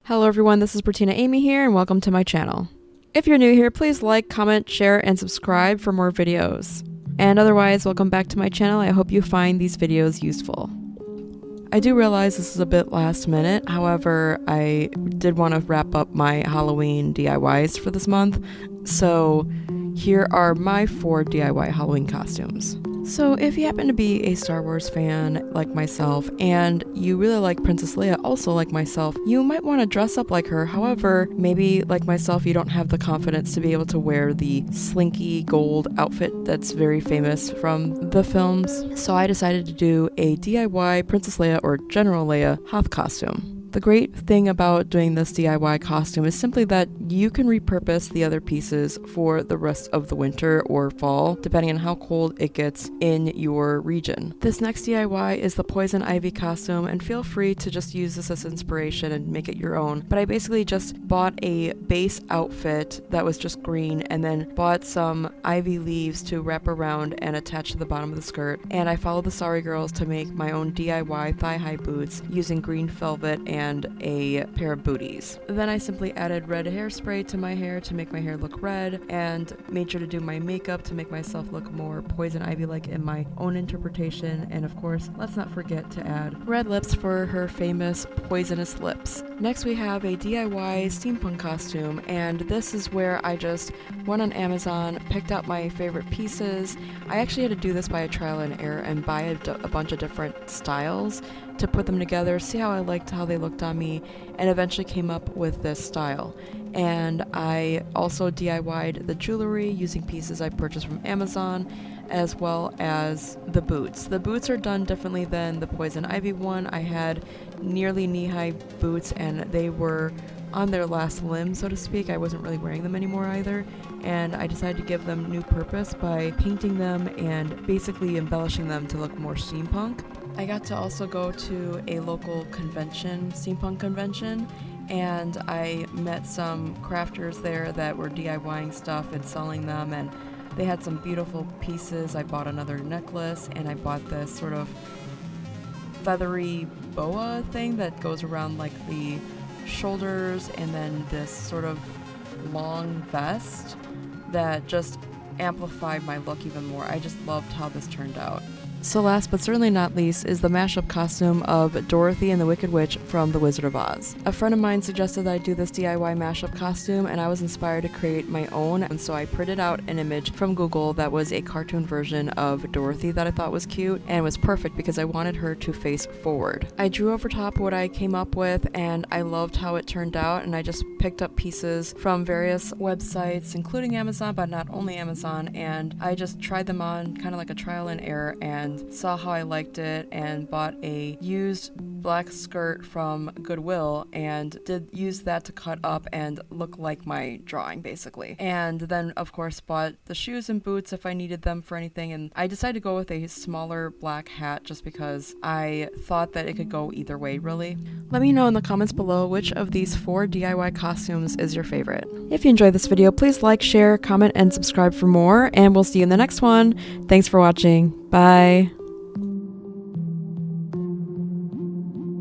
Hello everyone, this is Bertina Amy here and welcome to my channel. If you're new here, please like, comment, share, and subscribe for more videos. And otherwise, welcome back to my channel. I hope you find these videos useful. I do realize this is a bit last minute, however, I did want to wrap up my Halloween DIYs for this month, so here are my 4 DIY Halloween costumes. So if you happen to be a Star Wars fan like myself, and you really like Princess Leia also like myself, you might want to dress up like her. However, maybe like myself, you don't have the confidence to be able to wear the slinky gold outfit that's very famous from the films. So I decided to do a DIY Princess Leia or General Leia Hoth costume. The great thing about doing this DIY costume is simply that you can repurpose the other pieces for the rest of the winter or fall, depending on how cold it gets in your region. This next DIY is the Poison Ivy costume, and feel free to just use this as inspiration and make it your own. But I basically just bought a base outfit that was just green and then bought some ivy leaves to wrap around and attach to the bottom of the skirt. And I followed the Sorry Girls to make my own DIY thigh-high boots using green velvet and a pair of booties. Then I simply added red hairspray to my hair to make my hair look red, and made sure to do my makeup to make myself look more Poison Ivy-like in my own interpretation. And of course, let's not forget to add red lips for her famous poisonous lips. Next we have a DIY steampunk costume, and this is where I just went on Amazon, picked out my favorite pieces. I actually had to do this by a trial and error and buy a bunch of different styles to put them together, see how I liked how they looked on me, and eventually came up with this style. And I also DIY'd the jewelry using pieces I purchased from Amazon, as well as the boots. The boots are done differently than the Poison Ivy one. I had nearly knee-high boots, and they were on their last limb, so to speak. I wasn't really wearing them anymore either, and I decided to give them new purpose by painting them and basically embellishing them to look more steampunk. I got to also go to a local convention, steampunk convention, and I met some crafters there that were DIYing stuff and selling them, and they had some beautiful pieces. I bought another necklace, and I bought this sort of feathery boa thing that goes around like the shoulders, and then this sort of long vest that just amplified my look even more. I just loved how this turned out. So last but certainly not least is the mashup costume of Dorothy and the Wicked Witch from The Wizard of Oz. A friend of mine suggested that I do this DIY mashup costume, and I was inspired to create my own, and so I printed out an image from Google that was a cartoon version of Dorothy that I thought was cute, and was perfect because I wanted her to face forward. I drew over top what I came up with, and I loved how it turned out, and I just picked up pieces from various websites, including Amazon, but not only Amazon, and I just tried them on kind of like a trial and error, and saw how I liked it, and bought a used black skirt from Goodwill and did use that to cut up and look like my drawing basically. And then of course bought the shoes and boots if I needed them for anything, and I decided to go with a smaller black hat just because I thought that it could go either way really. Let me know in the comments below which of these 4 DIY costumes is your favorite. If you enjoyed this video, please like, share, comment, and subscribe for more, and we'll see you in the next one. Thanks for watching. Bye.